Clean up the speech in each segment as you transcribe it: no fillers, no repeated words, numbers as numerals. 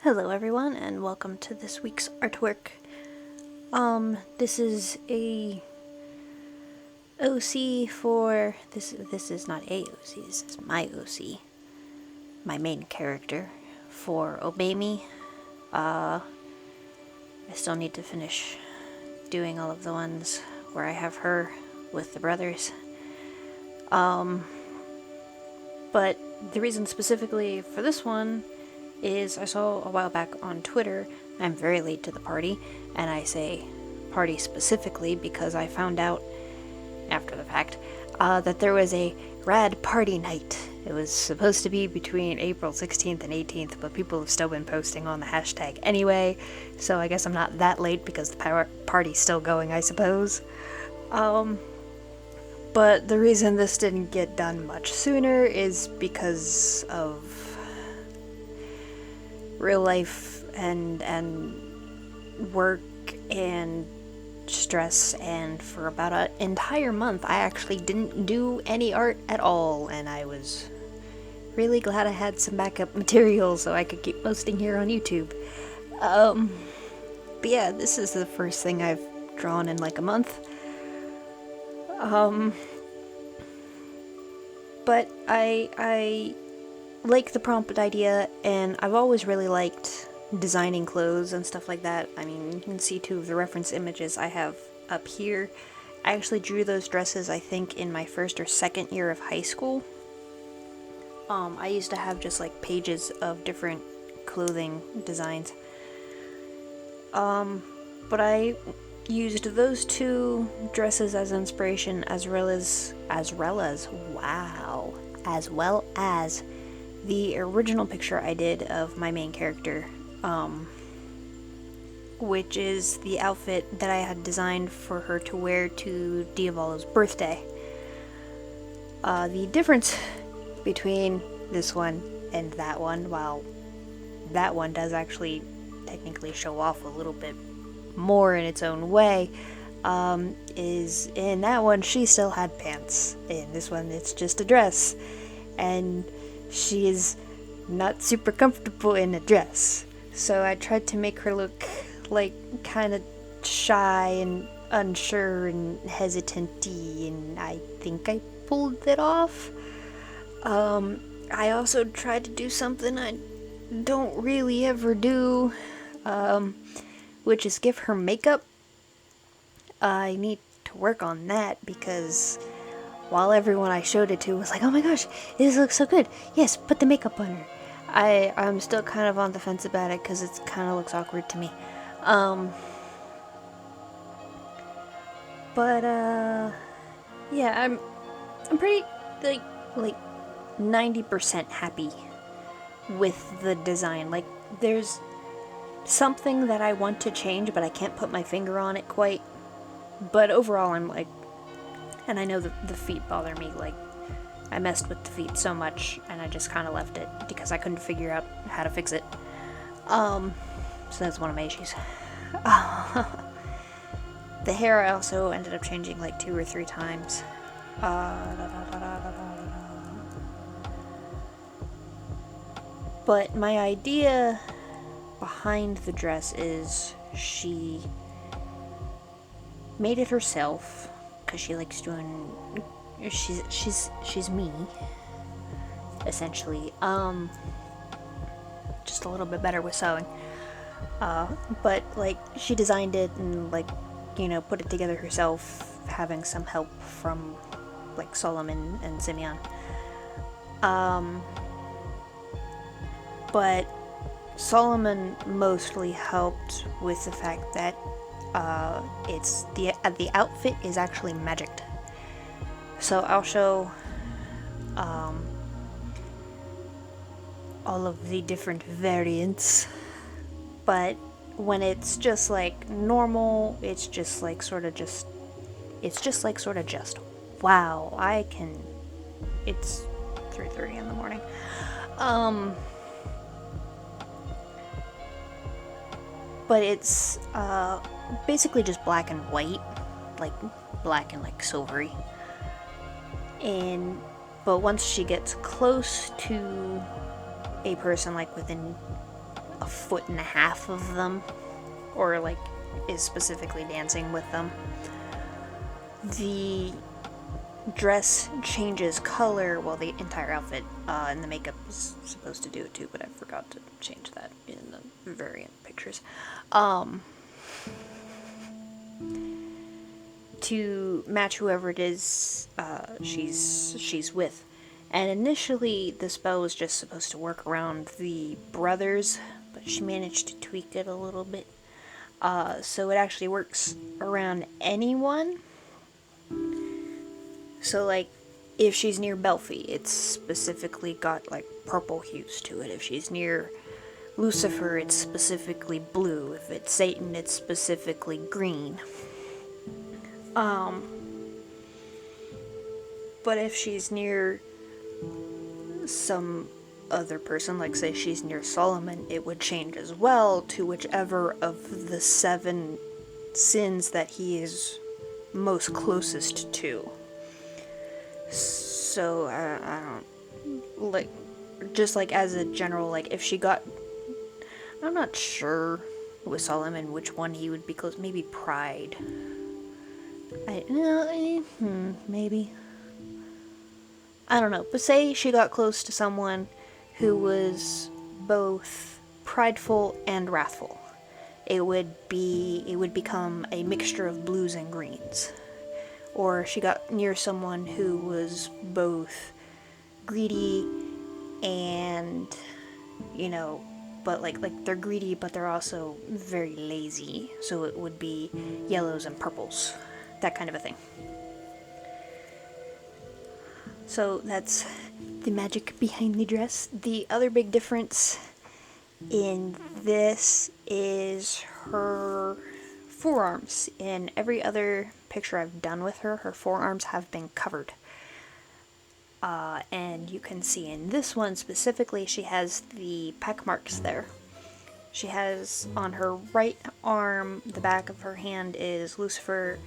Hello everyone and welcome to this week's artwork. This is a OC for this is not a OC, this is my OC. My main character for Obey Me. I still need to finish doing all of the ones where I have her with the brothers. But the reason specifically for this one is I saw a while back on Twitter, I'm very late to the party, and I say party specifically because I found out after the fact that there was a RAD party night. It was supposed to be between April 16th and 18th, but people have still been posting on the hashtag anyway, so I guess I'm not that late because the party's still going, I suppose. But the reason this didn't get done much sooner is because of real life and work and stress, and for about an entire month I actually didn't do any art at all, and I was really glad I had some backup material so I could keep posting here on YouTube. But yeah, this is the first thing I've drawn in like a month. But I like the prompt idea, and I've always really liked designing clothes and stuff like that. I mean, you can see two of the reference images I have up here. I actually drew those dresses, I think, in my first or second year of high school. I used to have just like pages of different clothing designs. But I used those two dresses as inspiration, as well as the original picture I did of my main character, which is the outfit that I had designed for her to wear to Diavallo's birthday. The difference between this one and that one, while that one does actually technically show off a little bit more in its own way, is in that one she still had pants. In this one it's just a dress, and she is not super comfortable in a dress. So I tried to make her look like kind of shy and unsure and hesitant-y, and I think I pulled it off. I also tried to do something I don't really ever do, which is give her makeup. I need to work on that because while everyone I showed it to was like, oh my gosh, this looks so good, yes, put the makeup on her, I'm still kind of on the fence about it because it kind of looks awkward to me. Yeah, I'm pretty like 90% happy with the design. Like, there's something that I want to change, but I can't put my finger on it quite. But overall, I'm like, and I know the feet bother me, like, I messed with the feet so much, and I just kind of left it because I couldn't figure out how to fix it. So that's one of my issues. The hair I also ended up changing like 2 or 3 times. But my idea behind the dress is she made it herself because she likes doing, she's me, essentially. Just a little bit better with sewing. But like, she designed it and, like, you know, put it together herself, having some help from like Solomon and Simeon. But Solomon mostly helped with the fact that it's the outfit is actually magicked. So I'll show all of the different variants, but when it's just like normal, it's just like sort of just wow, I can, it's 3:30 in the morning. But it's basically just black and white, like black and like silvery. But once she gets close to a person, like within a foot and a half of them, or like is specifically dancing with them. The dress changes color, well, the entire outfit, and the makeup is supposed to do it too, but I forgot to change that in the variant pictures. To match whoever it is she's with. And initially the spell was just supposed to work around the brothers, but she managed to tweak it a little bit. So it actually works around anyone. So like, if she's near Belphie, it's specifically got like purple hues to it. If she's near Lucifer, it's specifically blue. If it's Satan, it's specifically green. But if she's near some other person, like say she's near Solomon, it would change as well to whichever of the 7 sins that he is most closest to. So, I don't, like, just like as a general, like, if she got, I'm not sure with Solomon which one he would be close, maybe Pride. Maybe. I don't know, but say she got close to someone who was both prideful and wrathful. It would become a mixture of blues and greens. Or she got near someone who was both greedy and, but like they're greedy, but they're also very lazy. So it would be yellows and purples, that kind of a thing. So that's the magic behind the dress. The other big difference in this is her forearms. In every other picture I've done with her, her forearms have been covered. And you can see in this one specifically, she has the peck marks there. She has on her right arm, the back of her hand is Lucifer,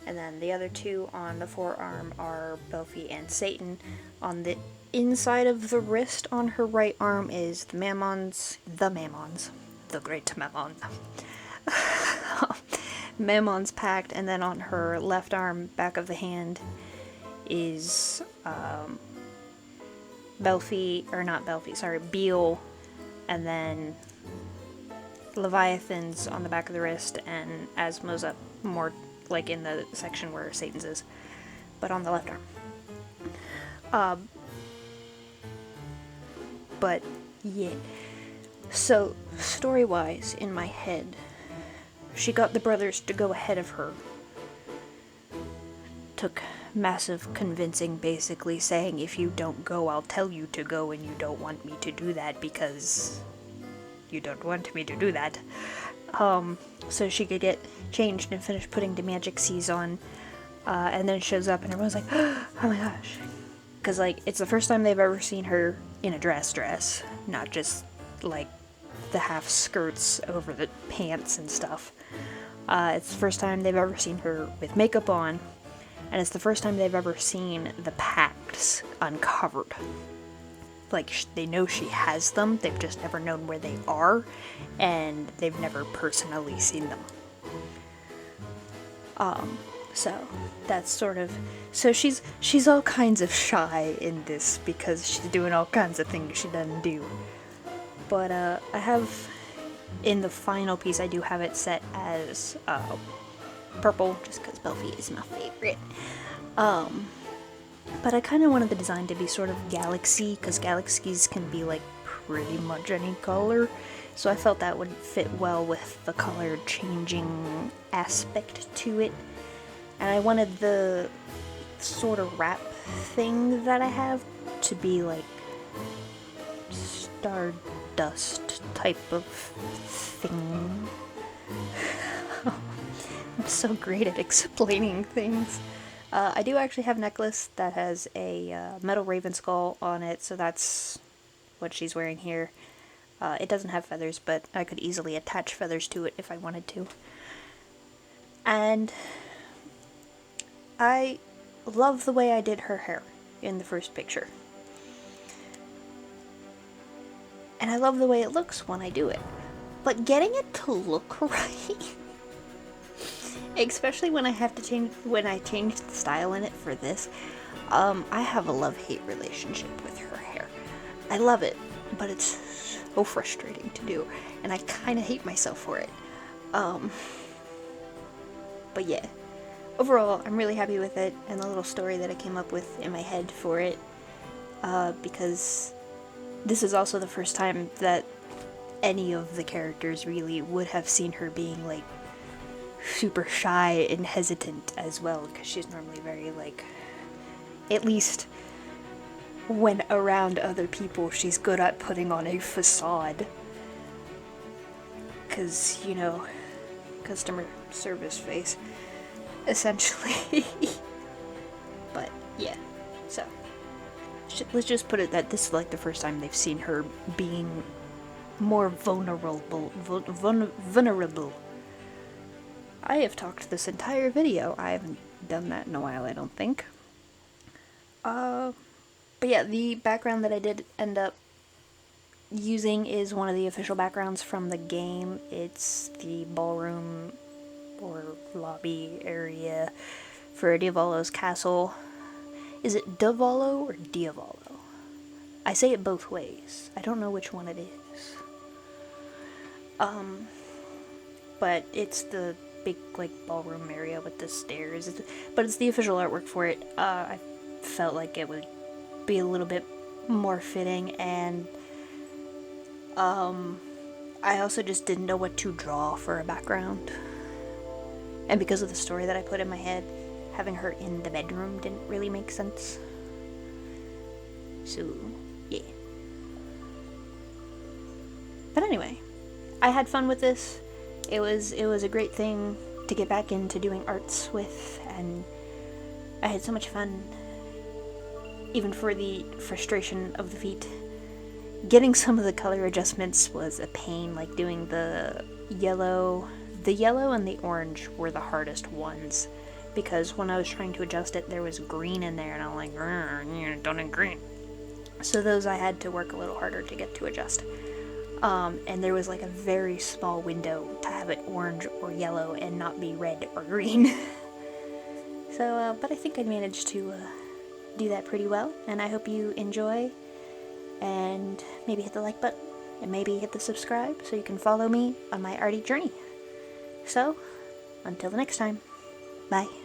and then the other 2 on the forearm are Belphie and Satan. On the inside of the wrist on her right arm is the Mammons, the Great Mammon. Mammon's pact, and then on her left arm, back of the hand, is Beel, and then Leviathan's on the back of the wrist, and Asmo's up more like in the section where Satan's is, but on the left arm. But yeah, so story-wise, in my head, she got the brothers to go ahead of her. Took massive convincing, basically saying, if you don't go, I'll tell you to go, and you don't want me to do that because you don't want me to do that. So she could get changed and finish putting the magic C's on, and then it shows up and everyone's like, oh my gosh. Because, like, it's the first time they've ever seen her in a dress, not just, like, the half skirts over the pants and stuff. It's the first time they've ever seen her with makeup on, and it's the first time they've ever seen the pacts uncovered. Like, they know she has them, they've just never known where they are, and they've never personally seen them. So that's sort of, so she's all kinds of shy in this because she's doing all kinds of things she doesn't do. But I have, in the final piece, I do have it set as purple, just because Belphie is my favorite. But I kind of wanted the design to be sort of galaxy, because galaxies can be like pretty much any color. So I felt that would fit well with the color changing aspect to it. And I wanted the sort of wrap thing that I have to be like stardust type of thing. I'm so great at explaining things. I do actually have a necklace that has a metal raven skull on it, so that's what she's wearing here. It doesn't have feathers, but I could easily attach feathers to it if I wanted to. And I love the way I did her hair in the first picture. And I love the way it looks when I do it. but getting it to look right, especially when I have to change the style in it for this, I have a love-hate relationship with her hair. I love it, but it's so frustrating to do, and I kind of hate myself for it. But yeah, overall, I'm really happy with it, and the little story that I came up with in my head for it, because this is also the first time that any of the characters really would have seen her being, like, super shy and hesitant as well, because she's normally very, like, at least when around other people, she's good at putting on a facade. Because, you know, customer service face, essentially. But, yeah. So, let's just put it that this is, like, the first time they've seen her being more vulnerable. Vulnerable. I have talked this entire video. I haven't done that in a while, I don't think. But yeah, the background that I did end up using is one of the official backgrounds from the game. It's the ballroom or lobby area for Diavolo's castle. Is it Davolo or Diavolo? I say it both ways. I don't know which one it is. But it's the big, like, ballroom area with the stairs. But it's the official artwork for it. I felt like it would be a little bit more fitting, and I also just didn't know what to draw for a background. And because of the story that I put in my head, having her in the bedroom didn't really make sense. So, yeah. But anyway, I had fun with this. It was a great thing to get back into doing arts with, and I had so much fun, even for the frustration of the feet. Getting some of the color adjustments was a pain, like doing the yellow and the orange were the hardest ones, because when I was trying to adjust it, there was green in there, and I'm like, you're done in green. So those I had to work a little harder to get to adjust. And there was like a very small window to have it orange or yellow and not be red or green. So, but I think I managed to do that pretty well, and I hope you enjoy, and maybe hit the like button, and maybe hit the subscribe so you can follow me on my arty journey. So, until the next time, bye.